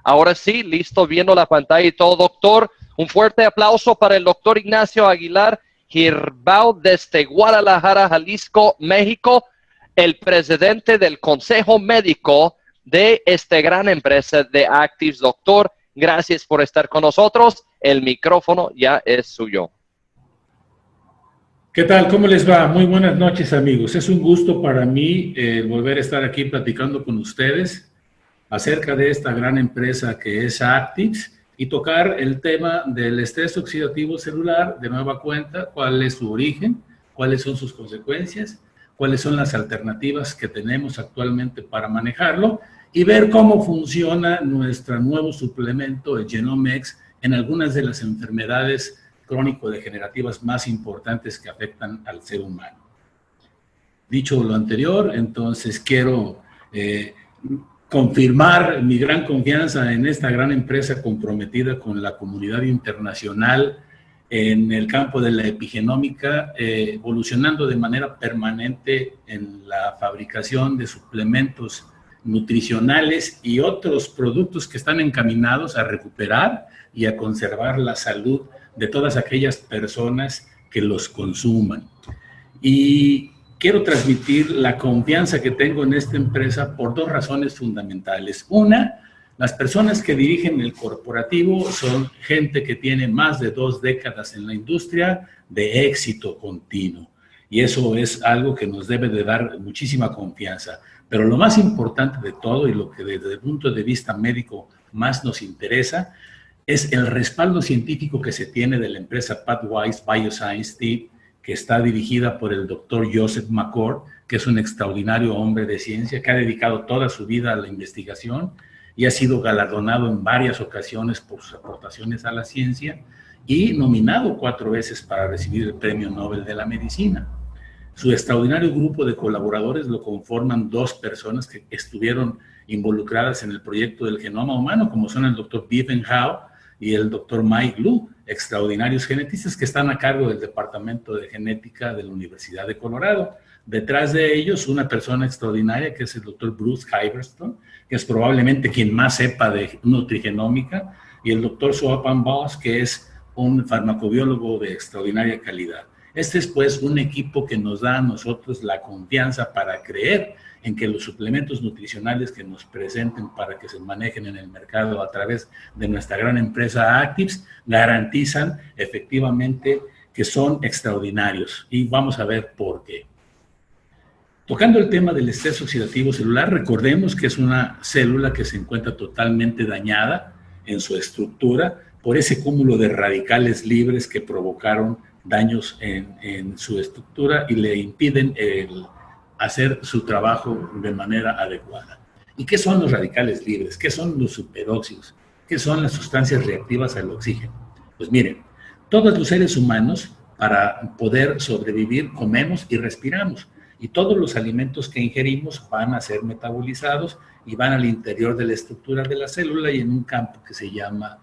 Ahora sí, listo, viendo la pantalla y todo, doctor. Un fuerte aplauso para el doctor Ignacio Aguilar Girbao desde Guadalajara, Jalisco, México, el presidente del Consejo Médico de esta gran empresa de Actives. Doctor, gracias por estar con nosotros. El micrófono ya es suyo. ¿Qué tal? ¿Cómo les va? Muy buenas noches, amigos. Es un gusto para mí volver a estar aquí platicando con ustedes acerca de esta gran empresa que es Actives y tocar el tema del estrés oxidativo celular de nueva cuenta, cuál es su origen, cuáles son sus consecuencias, cuáles son las alternativas que tenemos actualmente para manejarlo y ver cómo funciona nuestro nuevo suplemento, el Genomex, en algunas de las enfermedades crónico-degenerativas más importantes que afectan al ser humano. Dicho lo anterior, entonces quiero confirmar mi gran confianza en esta gran empresa comprometida con la comunidad internacional en el campo de la epigenómica, evolucionando de manera permanente en la fabricación de suplementos nutricionales y otros productos que están encaminados a recuperar y a conservar la salud de todas aquellas personas que los consuman. Y quiero transmitir la confianza que tengo en esta empresa por dos razones fundamentales. Una, las personas que dirigen el corporativo son gente que tiene más de 2 décadas en la industria de éxito continuo. Y eso es algo que nos debe de dar muchísima confianza. Pero lo más importante de todo y lo que desde el punto de vista médico más nos interesa es el respaldo científico que se tiene de la empresa Pathwise Bioscience Team, que está dirigida por el doctor Joseph McCord, que es un extraordinario hombre de ciencia, que ha dedicado toda su vida a la investigación y ha sido galardonado en varias ocasiones por sus aportaciones a la ciencia y nominado 4 veces para recibir el Premio Nobel de la Medicina. Su extraordinario grupo de colaboradores lo conforman 2 personas que estuvieron involucradas en el proyecto del genoma humano, como son el doctor Vivian Howe y el doctor Mike Lu, extraordinarios genetistas que están a cargo del Departamento de Genética de la Universidad de Colorado. Detrás de ellos, una persona extraordinaria que es el doctor Bruce Hyverstone, que es probablemente quien más sepa de nutrigenómica, y el doctor Soapan Boss, que es un farmacobiólogo de extraordinaria calidad. Este es pues un equipo que nos da a nosotros la confianza para creer en que los suplementos nutricionales que nos presenten para que se manejen en el mercado a través de nuestra gran empresa Actives garantizan efectivamente que son extraordinarios. Y vamos a ver por qué. Tocando el tema del estrés oxidativo celular, recordemos que es una célula que se encuentra totalmente dañada en su estructura por ese cúmulo de radicales libres que provocaron daños en su estructura y le impiden hacer su trabajo de manera adecuada. ¿Y qué son los radicales libres? ¿Qué son los superóxidos? ¿Qué son las sustancias reactivas al oxígeno? Pues miren, todos los seres humanos para poder sobrevivir comemos y respiramos. Y todos los alimentos que ingerimos van a ser metabolizados y van al interior de la estructura de la célula y en un campo que se llama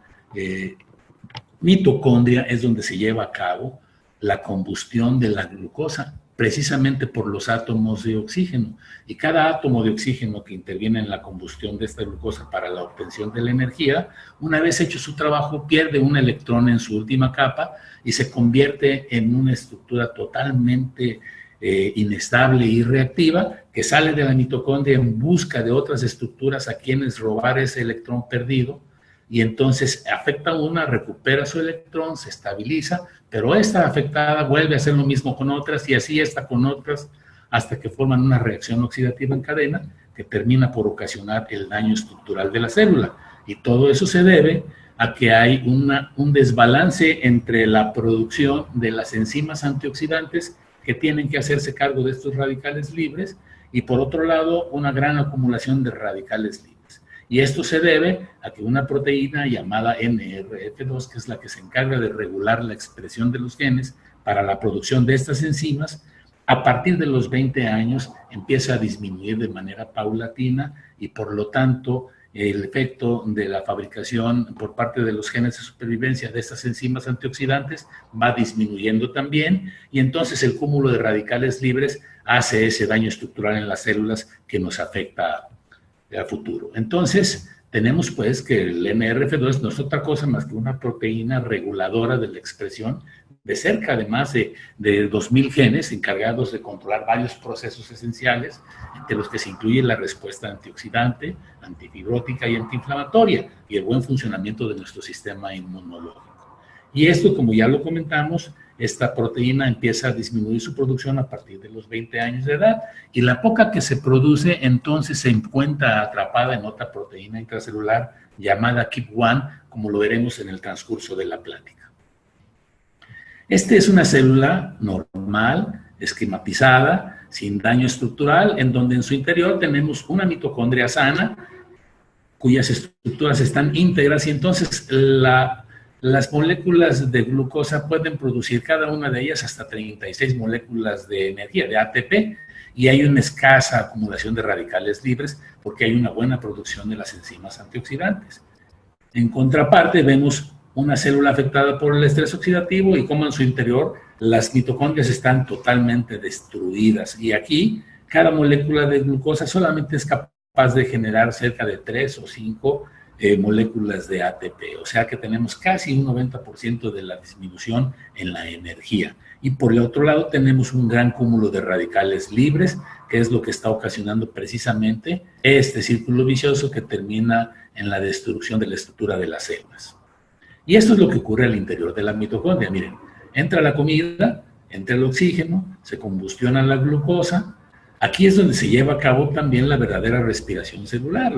mitocondria es donde se lleva a cabo la combustión de la glucosa, precisamente por los átomos de oxígeno. Y cada átomo de oxígeno que interviene en la combustión de esta glucosa para la obtención de la energía, una vez hecho su trabajo, pierde un electrón en su última capa y se convierte en una estructura totalmente inestable y reactiva, que sale de la mitocondria en busca de otras estructuras a quienes robar ese electrón perdido, y entonces afecta una, recupera su electrón, se estabiliza, pero esta afectada vuelve a hacer lo mismo con otras y así esta con otras hasta que forman una reacción oxidativa en cadena que termina por ocasionar el daño estructural de la célula. Y todo eso se debe a que hay un desbalance entre la producción de las enzimas antioxidantes que tienen que hacerse cargo de estos radicales libres y por otro lado una gran acumulación de radicales libres. Y esto se debe a que una proteína llamada NRF2, que es la que se encarga de regular la expresión de los genes para la producción de estas enzimas, a partir de los 20 años empieza a disminuir de manera paulatina y por lo tanto el efecto de la fabricación por parte de los genes de supervivencia de estas enzimas antioxidantes va disminuyendo también y entonces el cúmulo de radicales libres hace ese daño estructural en las células que nos afecta a futuro. Entonces, tenemos pues que el NRF2 no es otra cosa más que una proteína reguladora de la expresión de cerca de más de 2000 genes encargados de controlar varios procesos esenciales, entre los que se incluye la respuesta antioxidante, antifibrótica y antiinflamatoria, y el buen funcionamiento de nuestro sistema inmunológico. Y esto, como ya lo comentamos, esta proteína empieza a disminuir su producción a partir de los 20 años de edad, y la poca que se produce entonces se encuentra atrapada en otra proteína intracelular llamada KEAP1, como lo veremos en el transcurso de la plática. Esta es una célula normal, esquematizada, sin daño estructural, en donde en su interior tenemos una mitocondria sana, cuyas estructuras están íntegras, y entonces las moléculas de glucosa pueden producir cada una de ellas hasta 36 moléculas de energía, de ATP, y hay una escasa acumulación de radicales libres porque hay una buena producción de las enzimas antioxidantes. En contraparte, vemos una célula afectada por el estrés oxidativo y cómo en su interior las mitocondrias están totalmente destruidas. Y aquí, cada molécula de glucosa solamente es capaz de generar cerca de 3 o 5 moléculas de ATP. O sea que tenemos casi un 90% de la disminución en la energía. Y por el otro lado tenemos un gran cúmulo de radicales libres, que es lo que está ocasionando precisamente este círculo vicioso que termina en la destrucción de la estructura de las células. Y esto es lo que ocurre al interior de la mitocondria. Miren, entra la comida, entra el oxígeno, se combustiona la glucosa. Aquí es donde se lleva a cabo también la verdadera respiración celular.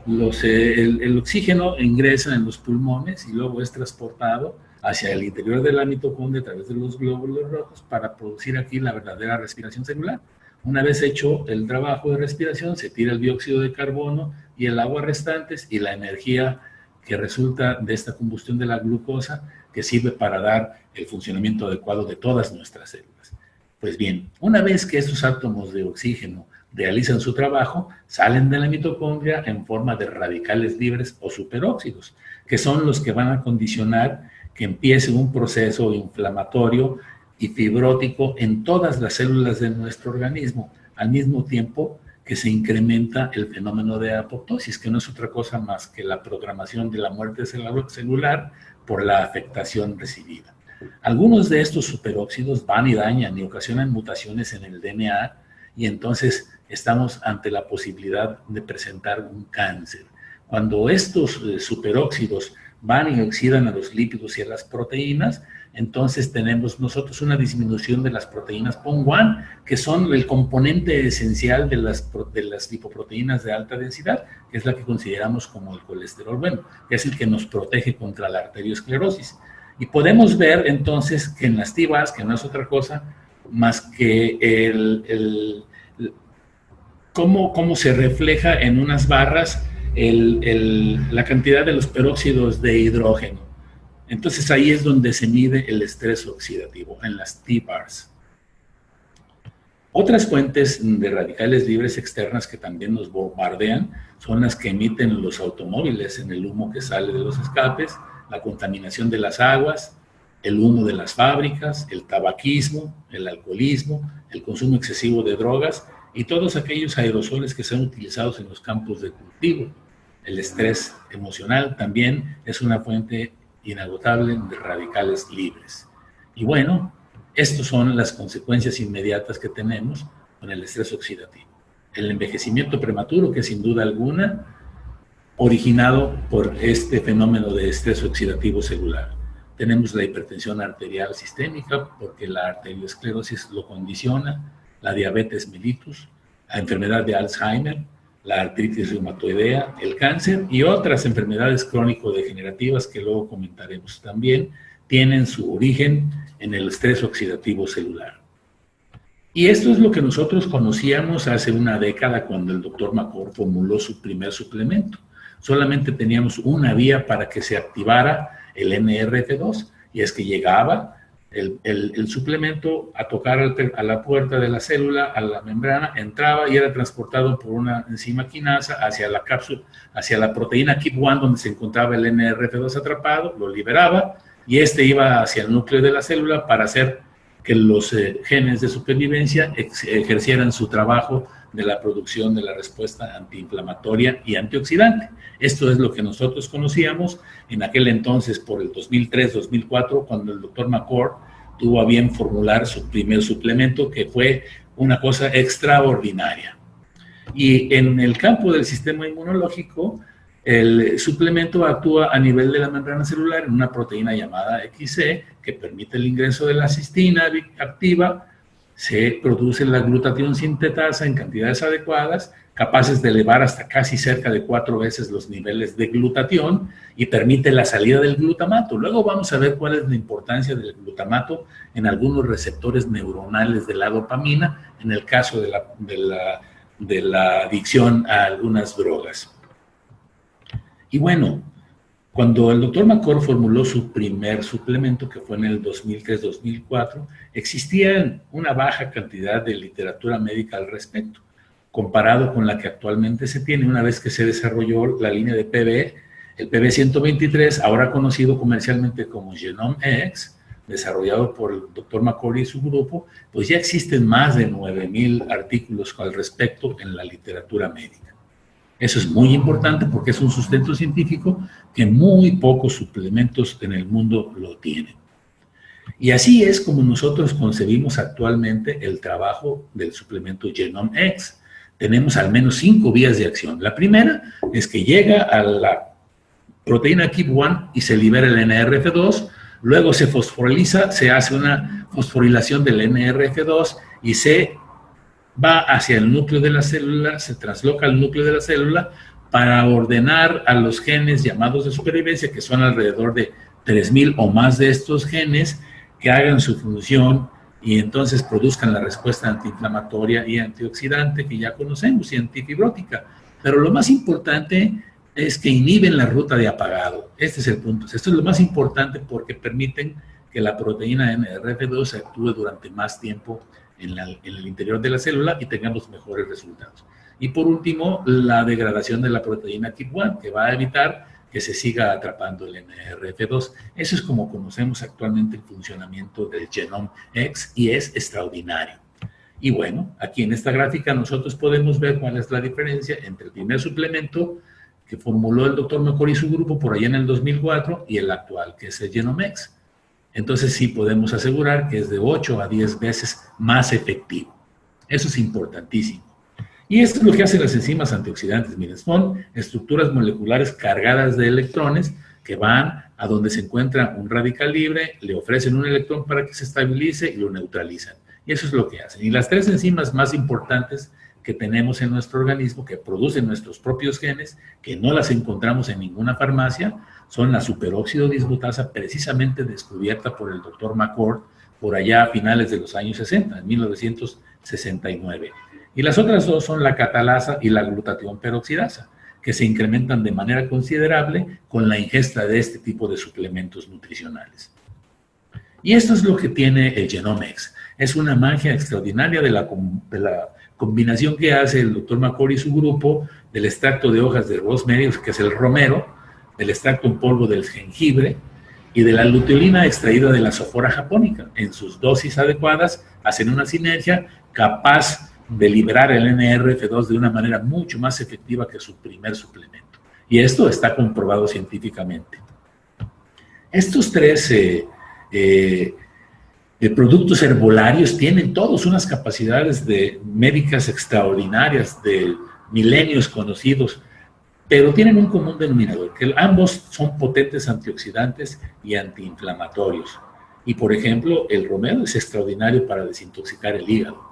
El oxígeno ingresa en los pulmones y luego es transportado hacia el interior de la mitocondria a través de los glóbulos rojos para producir aquí la verdadera respiración celular. Una vez hecho el trabajo de respiración, se tira el dióxido de carbono y el agua restantes y la energía que resulta de esta combustión de la glucosa, que sirve para dar el funcionamiento adecuado de todas nuestras células. Pues bien, una vez que estos átomos de oxígeno realizan su trabajo, salen de la mitocondria en forma de radicales libres o superóxidos, que son los que van a condicionar que empiece un proceso inflamatorio y fibrótico en todas las células de nuestro organismo, al mismo tiempo que se incrementa el fenómeno de apoptosis, que no es otra cosa más que la programación de la muerte celular por la afectación recibida. Algunos de estos superóxidos van y dañan y ocasionan mutaciones en el DNA, y entonces estamos ante la posibilidad de presentar un cáncer. Cuando estos superóxidos van y oxidan a los lípidos y a las proteínas, entonces tenemos nosotros una disminución de las proteínas PON1, que son el componente esencial de las lipoproteínas de alta densidad, que es la que consideramos como el colesterol bueno, que es el que nos protege contra la arteriosclerosis. Y podemos ver entonces que en las TBAS, que no es otra cosa más que cómo se refleja en unas barras la cantidad de los peróxidos de hidrógeno. Entonces ahí es donde se mide el estrés oxidativo, en las TBARS. Otras fuentes de radicales libres externas que también nos bombardean son las que emiten los automóviles en el humo que sale de los escapes, la contaminación de las aguas, el humo de las fábricas, el tabaquismo, el alcoholismo, el consumo excesivo de drogas y todos aquellos aerosoles que son utilizados en los campos de cultivo. El estrés emocional también es una fuente inagotable de radicales libres. Y bueno, estas son las consecuencias inmediatas que tenemos con el estrés oxidativo. El envejecimiento prematuro, que sin duda alguna, originado por este fenómeno de estrés oxidativo celular. Tenemos la hipertensión arterial sistémica, porque la arteriosclerosis lo condiciona, la diabetes mellitus, la enfermedad de Alzheimer, la artritis reumatoidea, el cáncer y otras enfermedades crónico-degenerativas que luego comentaremos también, tienen su origen en el estrés oxidativo celular. Y esto es lo que nosotros conocíamos hace una década cuando el doctor McCord formuló su primer suplemento. Solamente teníamos una vía para que se activara el NRF2, y es que llegaba el suplemento a tocar a la puerta de la célula, a la membrana, entraba y era transportado por una enzima quinasa hacia la cápsula, hacia la proteína KEAP1 donde se encontraba el NRF2 atrapado, lo liberaba y este iba hacia el núcleo de la célula para hacer que los genes de supervivencia ejercieran su trabajo de la producción de la respuesta antiinflamatoria y antioxidante. Esto es lo que nosotros conocíamos en aquel entonces por el 2003-2004, cuando el doctor McCord tuvo a bien formular su primer suplemento, que fue una cosa extraordinaria. Y en el campo del sistema inmunológico, el suplemento actúa a nivel de la membrana celular en una proteína llamada XC, que permite el ingreso de la cistina activa. Se produce la glutatión sintetasa en cantidades adecuadas, capaces de elevar hasta casi cerca de 4 veces los niveles de glutatión, y permite la salida del glutamato. Luego vamos a ver cuál es la importancia del glutamato en algunos receptores neuronales de la dopamina, en el caso de la adicción a algunas drogas. Y bueno, cuando el doctor McCord formuló su primer suplemento, que fue en el 2003-2004, existía una baja cantidad de literatura médica al respecto, comparado con la que actualmente se tiene una vez que se desarrolló la línea de PB, el PB123, ahora conocido comercialmente como Genome X, desarrollado por el doctor McCord y su grupo. Pues ya existen más de 9,000 artículos al respecto en la literatura médica. Eso es muy importante porque es un sustento científico que muy pocos suplementos en el mundo lo tienen. Y así es como nosotros concebimos actualmente el trabajo del suplemento Genome X. Tenemos al menos 5 vías de acción. La primera es que llega a la proteína KEAP1 y se libera el NRF2, luego se fosforiliza, se hace una fosforilación del NRF2 y se va hacia el núcleo de la célula, se trasloca al núcleo de la célula para ordenar a los genes llamados de supervivencia, que son alrededor de 3,000 o más de estos genes, que hagan su función y entonces produzcan la respuesta antiinflamatoria y antioxidante que ya conocemos y antifibrótica. Pero lo más importante es que inhiben la ruta de apagado. Este es el punto. Esto es lo más importante porque permiten que la proteína NRF2 actúe durante más tiempo en el interior de la célula y tengamos mejores resultados. Y por último, la degradación de la proteína KEAP1, que va a evitar que se siga atrapando el NRF2. Eso es como conocemos actualmente el funcionamiento del Genome X y es extraordinario. Y bueno, aquí en esta gráfica nosotros podemos ver cuál es la diferencia entre el primer suplemento que formuló el doctor McCord y su grupo por allá en el 2004 y el actual, que es el Genome X. Entonces sí podemos asegurar que es de 8 a 10 veces más efectivo. Eso es importantísimo. Y esto es lo que hacen las enzimas antioxidantes. Miren, son estructuras moleculares cargadas de electrones que van a donde se encuentra un radical libre, le ofrecen un electrón para que se estabilice y lo neutralizan. Y eso es lo que hacen. Y las 3 enzimas más importantes que tenemos en nuestro organismo, que producen nuestros propios genes, que no las encontramos en ninguna farmacia, son la superóxido dismutasa, precisamente descubierta por el doctor McCord por allá a finales de los años 60, en 1969. Y las otras 2 son la catalasa y la glutatión peroxidasa, que se incrementan de manera considerable con la ingesta de este tipo de suplementos nutricionales. Y esto es lo que tiene el Genome X. Es una magia extraordinaria de la combinación que hace el doctor McCord y su grupo del extracto de hojas de rosemary, que es el romero, del extracto en polvo del jengibre y de la luteolina extraída de la Sophora japonica. En sus dosis adecuadas hacen una sinergia capaz de liberar el NRF2 de una manera mucho más efectiva que su primer suplemento. Y esto está comprobado científicamente. Estos 3 productos herbolarios tienen todos unas capacidades médicas extraordinarias, de milenios conocidos, pero tienen un común denominador, que ambos son potentes antioxidantes y antiinflamatorios. Y por ejemplo, el romero es extraordinario para desintoxicar el hígado.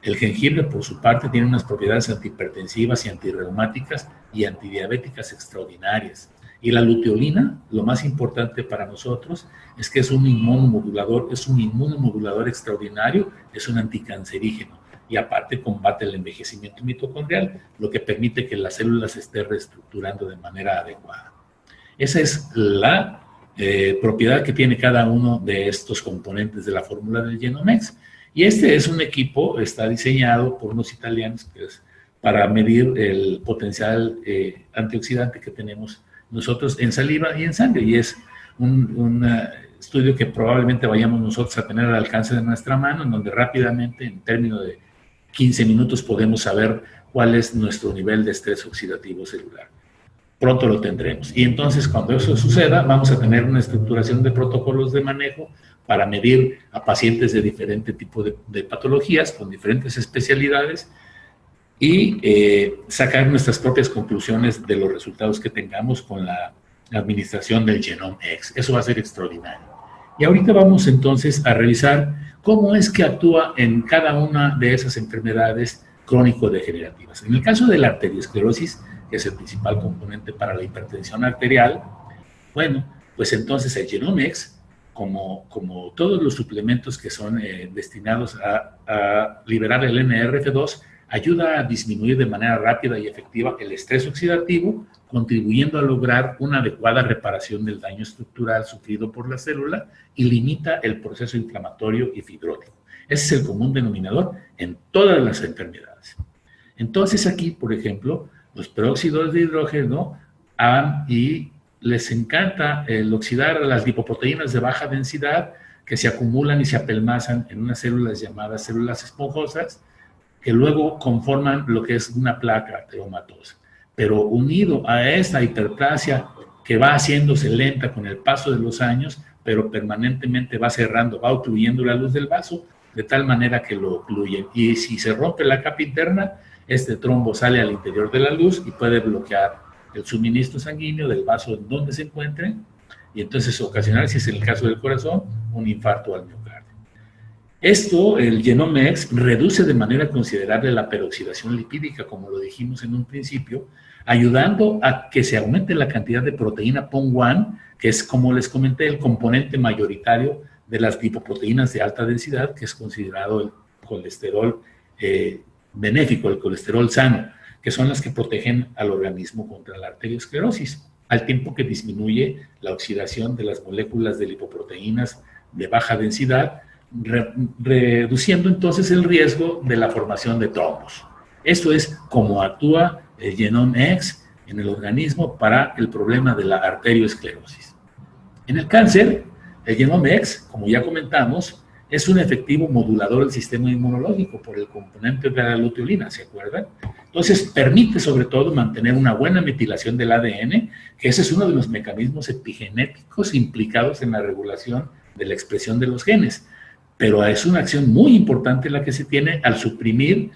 El jengibre, por su parte, tiene unas propiedades antihipertensivas y antirreumáticas y antidiabéticas extraordinarias. Y la luteolina, lo más importante para nosotros, es que es un inmunomodulador extraordinario, es un anticancerígeno. Y aparte combate el envejecimiento mitocondrial, lo que permite que las células se estén reestructurando de manera adecuada. Esa es la propiedad que tiene cada uno de estos componentes de la fórmula del Genome X. Y este es un equipo, está diseñado por unos italianos para medir el potencial antioxidante que tenemos nosotros en saliva y en sangre. Y es un estudio que probablemente vayamos nosotros a tener al alcance de nuestra mano, en donde rápidamente, en términos de 15 minutos podemos saber cuál es nuestro nivel de estrés oxidativo celular. Pronto lo tendremos. Y entonces, cuando eso suceda, vamos a tener una estructuración de protocolos de manejo para medir a pacientes de diferente tipo de patologías, con diferentes especialidades, y sacar nuestras propias conclusiones de los resultados que tengamos con la administración del Genome X. Eso va a ser extraordinario. Y ahorita vamos entonces a revisar cómo es que actúa en cada una de esas enfermedades crónico-degenerativas. En el caso de la arteriosclerosis, que es el principal componente para la hipertensión arterial, bueno, pues entonces el Genome X, como todos los suplementos que son destinados a liberar el NRF2, ayuda a disminuir de manera rápida y efectiva el estrés oxidativo, contribuyendo a lograr una adecuada reparación del daño estructural sufrido por la célula y limita el proceso inflamatorio y fibrótico. Ese es el común denominador en todas las enfermedades. Entonces aquí, por ejemplo, los peróxidos de hidrógeno y les encanta el oxidar las lipoproteínas de baja densidad que se acumulan y se apelmazan en unas células llamadas células esponjosas, que luego conforman lo que es una placa arteriomatosa. Pero unido a esta hiperplasia que va haciéndose lenta con el paso de los años, pero permanentemente va cerrando, va ocluyendo la luz del vaso, de tal manera que lo ocluyen. Y si se rompe la capa interna, este trombo sale al interior de la luz y puede bloquear el suministro sanguíneo del vaso en donde se encuentre, y entonces ocasionar, si es el caso del corazón, un infarto al miocardio. Esto, el Genome X, reduce de manera considerable la peroxidación lipídica, como lo dijimos en un principio, ayudando a que se aumente la cantidad de proteína PON1, que es, como les comenté, el componente mayoritario de las lipoproteínas de alta densidad, que es considerado el colesterol benéfico, el colesterol sano, que son las que protegen al organismo contra la arteriosclerosis, al tiempo que disminuye la oxidación de las moléculas de lipoproteínas de baja densidad, reduciendo entonces el riesgo de la formación de trombos. Esto es cómo actúa el Genome X en el organismo para el problema de la arteriosclerosis. En el cáncer, el Genome X, como ya comentamos, es un efectivo modulador del sistema inmunológico por el componente de la luteolina, ¿se acuerdan? Entonces, permite sobre todo mantener una buena metilación del ADN, que ese es uno de los mecanismos epigenéticos implicados en la regulación de la expresión de los genes. Pero es una acción muy importante la que se tiene al suprimir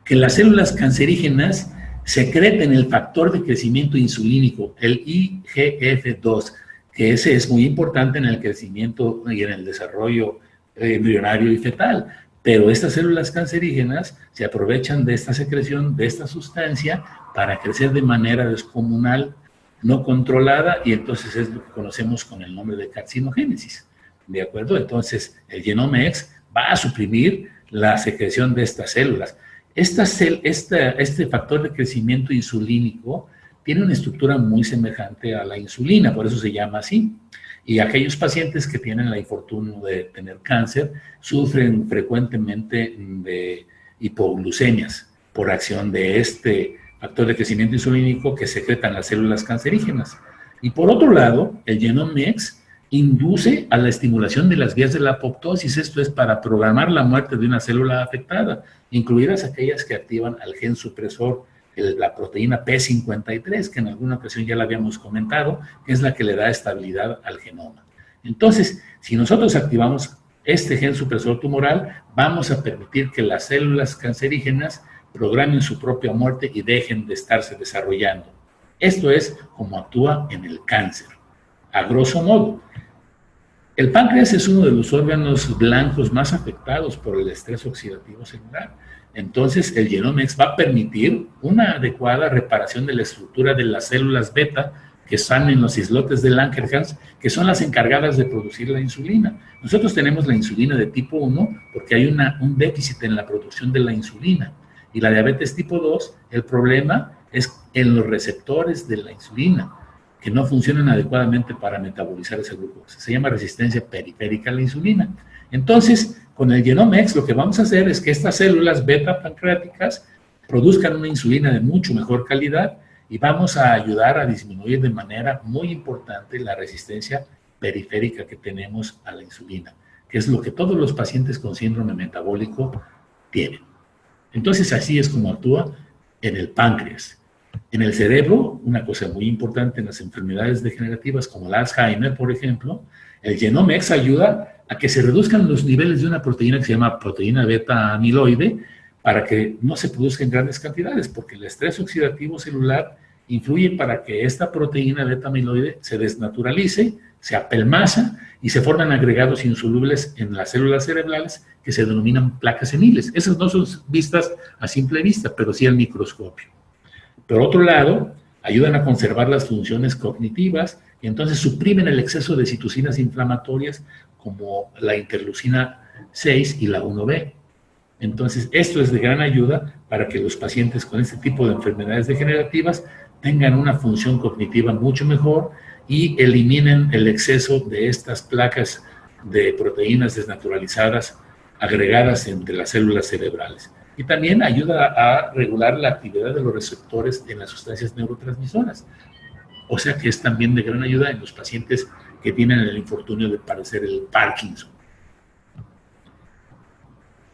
que las células cancerígenas secreten el factor de crecimiento insulínico, el IGF-2, que ese es muy importante en el crecimiento y en el desarrollo embrionario y fetal. Pero estas células cancerígenas se aprovechan de esta secreción, de esta sustancia, para crecer de manera descomunal, no controlada, y entonces es lo que conocemos con el nombre de carcinogénesis. ¿De acuerdo? Entonces, el Genome X va a suprimir la secreción de estas células. Este factor de crecimiento insulínico tiene una estructura muy semejante a la insulina, por eso se llama así. Y aquellos pacientes que tienen la infortunio de tener cáncer sufren frecuentemente de hipoglucemias por acción de este factor de crecimiento insulínico que secretan las células cancerígenas. Y por otro lado, el Genome X induce a la estimulación de las vías de la apoptosis. Esto es para programar la muerte de una célula afectada, incluidas aquellas que activan al gen supresor, la proteína P53, que en alguna ocasión ya la habíamos comentado, que es la que le da estabilidad al genoma. Entonces, si nosotros activamos este gen supresor tumoral, vamos a permitir que las células cancerígenas programen su propia muerte y dejen de estarse desarrollando. Esto es como actúa en el cáncer, a grosso modo. El páncreas es uno de los órganos blancos más afectados por el estrés oxidativo celular. Entonces, el Genome X va a permitir una adecuada reparación de la estructura de las células beta que están en los islotes de Langerhans, que son las encargadas de producir la insulina. Nosotros tenemos la insulina de tipo 1 porque hay un déficit en la producción de la insulina. Y la diabetes tipo 2, el problema es en los receptores de la insulina, que no funcionan adecuadamente para metabolizar ese glucosa. Se llama resistencia periférica a la insulina. Entonces, con el Genome X lo que vamos a hacer es que estas células beta pancreáticas produzcan una insulina de mucho mejor calidad y vamos a ayudar a disminuir de manera muy importante la resistencia periférica que tenemos a la insulina, que es lo que todos los pacientes con síndrome metabólico tienen. Entonces, así es como actúa en el páncreas. En el cerebro, una cosa muy importante en las enfermedades degenerativas como el Alzheimer, por ejemplo, el Genomex ayuda a que se reduzcan los niveles de una proteína que se llama proteína beta amiloide para que no se produzca en grandes cantidades, porque el estrés oxidativo celular influye para que esta proteína beta amiloide se desnaturalice, se apelmaza y se forman agregados insolubles en las células cerebrales que se denominan placas seniles. Esas no son vistas a simple vista, pero sí al microscopio. Por otro lado, ayudan a conservar las funciones cognitivas y entonces suprimen el exceso de citocinas inflamatorias como la interleucina 6 y la 1B. Entonces, esto es de gran ayuda para que los pacientes con este tipo de enfermedades degenerativas tengan una función cognitiva mucho mejor y eliminen el exceso de estas placas de proteínas desnaturalizadas agregadas entre las células cerebrales. Y también ayuda a regular la actividad de los receptores en las sustancias neurotransmisoras. O sea que es también de gran ayuda en los pacientes que tienen el infortunio de padecer el Parkinson.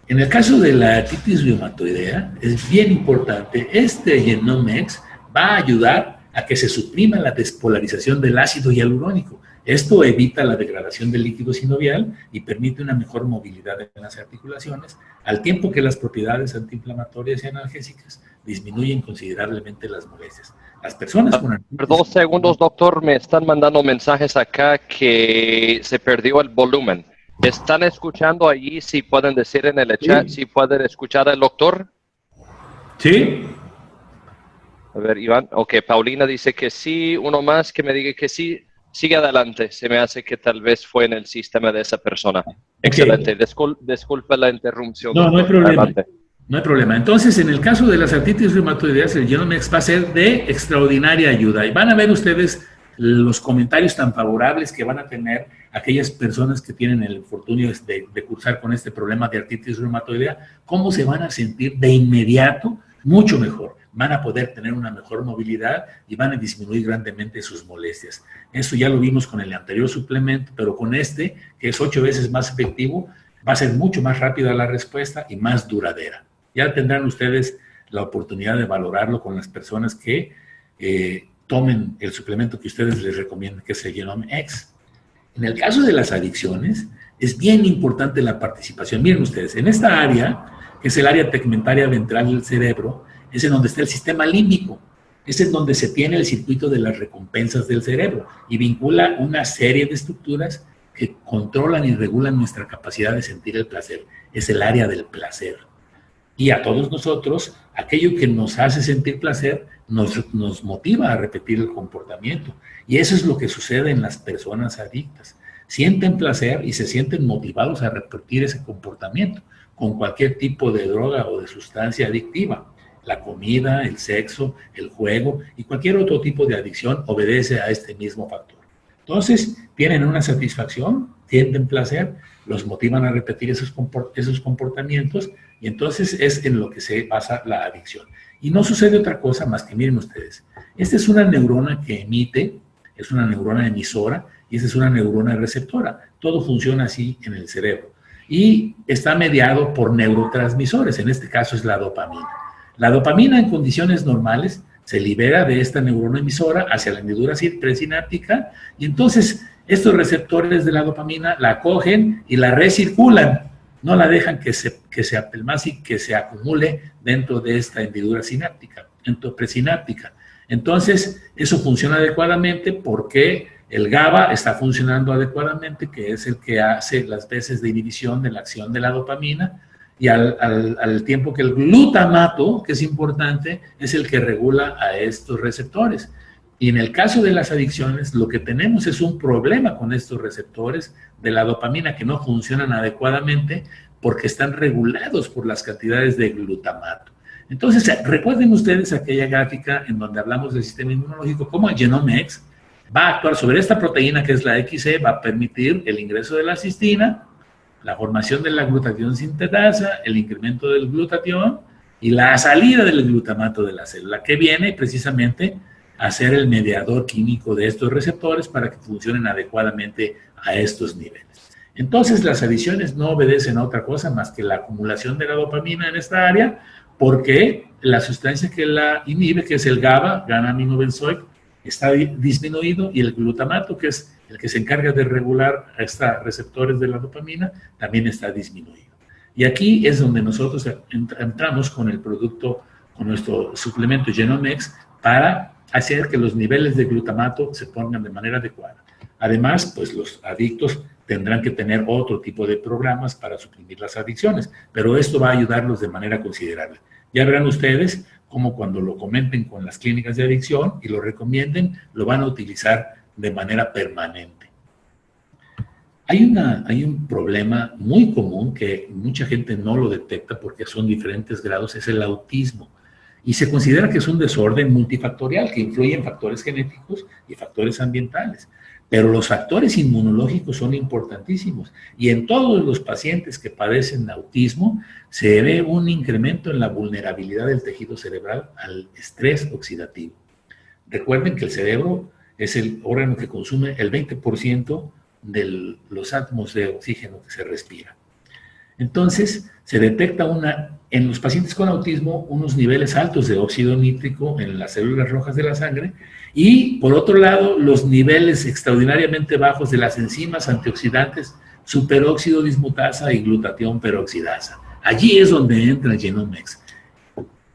En el caso de la artritis reumatoidea, es bien importante, este Genomex va a ayudar a que se suprima la despolarización del ácido hialurónico. Esto evita la degradación del líquido sinovial y permite una mejor movilidad en las articulaciones, al tiempo que las propiedades antiinflamatorias y analgésicas disminuyen considerablemente las molestias. Las personas con artritis... 2 segundos, doctor, me están mandando mensajes acá que se perdió el volumen. ¿Están escuchando allí? Si pueden decir en el chat, si pueden escuchar al doctor. Sí. A ver, Iván. Ok, Paulina dice que sí. Uno más que me diga que sí. Sigue adelante. Se me hace que tal vez fue en el sistema de esa persona. Excelente. Disculpa la interrupción. No, doctor. no hay problema. Adelante. No hay problema. Entonces, en el caso de las artritis reumatoideas, el Genomex va a ser de extraordinaria ayuda. Y van a ver ustedes los comentarios tan favorables que van a tener aquellas personas que tienen el infortunio de cursar con este problema de artritis reumatoidea, cómo se van a sentir de inmediato mucho mejor. Van a poder tener una mejor movilidad y van a disminuir grandemente sus molestias. Eso ya lo vimos con el anterior suplemento, pero con este, que es 8 veces más efectivo, va a ser mucho más rápida la respuesta y más duradera. Ya tendrán ustedes la oportunidad de valorarlo con las personas que tomen el suplemento que ustedes les recomiendan, que es el Genomex. En el caso de las adicciones, es bien importante la participación. Miren ustedes, en esta área, que es el área tegmentaria ventral del cerebro, es en donde está el sistema límbico. Es en donde se tiene el circuito de las recompensas del cerebro y vincula una serie de estructuras que controlan y regulan nuestra capacidad de sentir el placer. Es el área del placer. Y a todos nosotros, aquello que nos hace sentir placer nos motiva a repetir el comportamiento. Y eso es lo que sucede en las personas adictas. Sienten placer y se sienten motivados a repetir ese comportamiento con cualquier tipo de droga o de sustancia adictiva. La comida, el sexo, el juego y cualquier otro tipo de adicción obedece a este mismo factor. Entonces, tienen una satisfacción, sienten placer, los motivan a repetir esos comportamientos y entonces es en lo que se basa la adicción. Y no sucede otra cosa más que, miren ustedes, esta es una neurona que emite, es una neurona emisora y esta es una neurona receptora. Todo funciona así en el cerebro y está mediado por neurotransmisores, en este caso es la dopamina. La dopamina en condiciones normales se libera de esta neurona emisora hacia la hendidura presináptica y entonces estos receptores de la dopamina la cogen y la recirculan, no la dejan que se apelmace y que se acumule dentro de esta hendidura presináptica. Entonces, eso funciona adecuadamente porque el GABA está funcionando adecuadamente, que es el que hace las veces de inhibición de la acción de la dopamina, y al tiempo que el glutamato, que es importante, es el que regula a estos receptores. Y en el caso de las adicciones, lo que tenemos es un problema con estos receptores de la dopamina que no funcionan adecuadamente porque están regulados por las cantidades de glutamato. Entonces, recuerden ustedes aquella gráfica en donde hablamos del sistema inmunológico, cómo el Genomex va a actuar sobre esta proteína que es la XE, va a permitir el ingreso de la cistina, la formación de la glutatión sintetasa, el incremento del glutatión y la salida del glutamato de la célula, que viene precisamente a ser el mediador químico de estos receptores para que funcionen adecuadamente a estos niveles. Entonces, las adicciones no obedecen a otra cosa más que la acumulación de la dopamina en esta área porque la sustancia que la inhibe, que es el GABA, gamma-aminobenzoic, está disminuido, y el glutamato, que es el que se encarga de regular estos receptores de la dopamina, también está disminuido. Y aquí es donde nosotros entramos con el producto, con nuestro suplemento Genomex, para hacer que los niveles de glutamato se pongan de manera adecuada. Además, pues los adictos tendrán que tener otro tipo de programas para suprimir las adicciones, pero esto va a ayudarlos de manera considerable. Ya verán ustedes cómo cuando lo comenten con las clínicas de adicción y lo recomienden, lo van a utilizar de manera permanente. Hay un problema muy común que mucha gente no lo detecta porque son diferentes grados, es el autismo. Y se considera que es un desorden multifactorial que influye en factores genéticos y factores ambientales. Pero los factores inmunológicos son importantísimos. Y en todos los pacientes que padecen autismo se ve un incremento en la vulnerabilidad del tejido cerebral al estrés oxidativo. Recuerden que el cerebro es el órgano que consume el 20% de los átomos de oxígeno que se respira. Entonces, se detecta en los pacientes con autismo unos niveles altos de óxido nítrico en las células rojas de la sangre y, por otro lado, los niveles extraordinariamente bajos de las enzimas antioxidantes superóxido dismutasa y glutatión peroxidasa. Allí es donde entra el Genomex,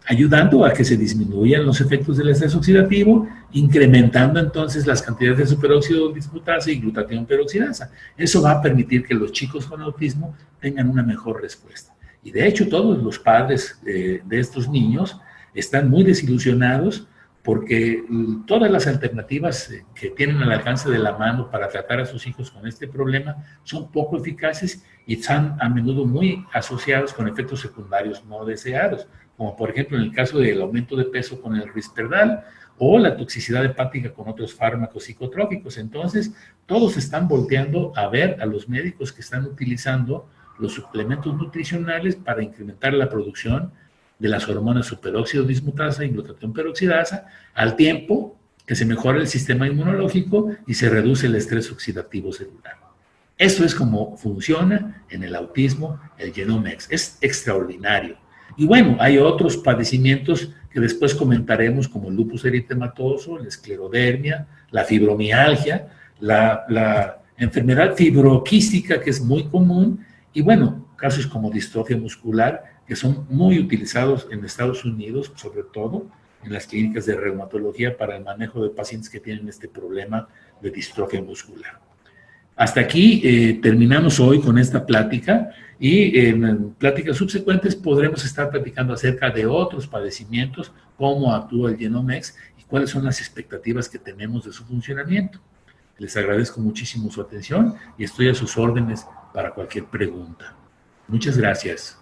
ayudando a que se disminuyan los efectos del estrés oxidativo, incrementando entonces las cantidades de superóxido dismutasa y glutatión peroxidasa. Eso va a permitir que los chicos con autismo tengan una mejor respuesta. Y de hecho, todos los padres de estos niños están muy desilusionados porque todas las alternativas que tienen al alcance de la mano para tratar a sus hijos con este problema son poco eficaces y están a menudo muy asociados con efectos secundarios no deseados, como por ejemplo en el caso del aumento de peso con el Risperdal o la toxicidad hepática con otros fármacos psicotrópicos. Entonces, todos están volteando a ver a los médicos que están utilizando los suplementos nutricionales para incrementar la producción de las hormonas superóxido dismutasa y glutatión peroxidasa, al tiempo que se mejora el sistema inmunológico y se reduce el estrés oxidativo celular. Esto es como funciona en el autismo el Genomex. Es extraordinario. Y bueno, hay otros padecimientos que después comentaremos, como el lupus eritematoso, la esclerodermia, la fibromialgia, la enfermedad fibroquística, que es muy común, y bueno, casos como distrofia muscular, que son muy utilizados en Estados Unidos, sobre todo en las clínicas de reumatología para el manejo de pacientes que tienen este problema de distrofia muscular. Hasta aquí terminamos hoy con esta plática y en pláticas subsecuentes podremos estar platicando acerca de otros padecimientos, cómo actúa el Genomex y cuáles son las expectativas que tenemos de su funcionamiento. Les agradezco muchísimo su atención y estoy a sus órdenes para cualquier pregunta. Muchas gracias.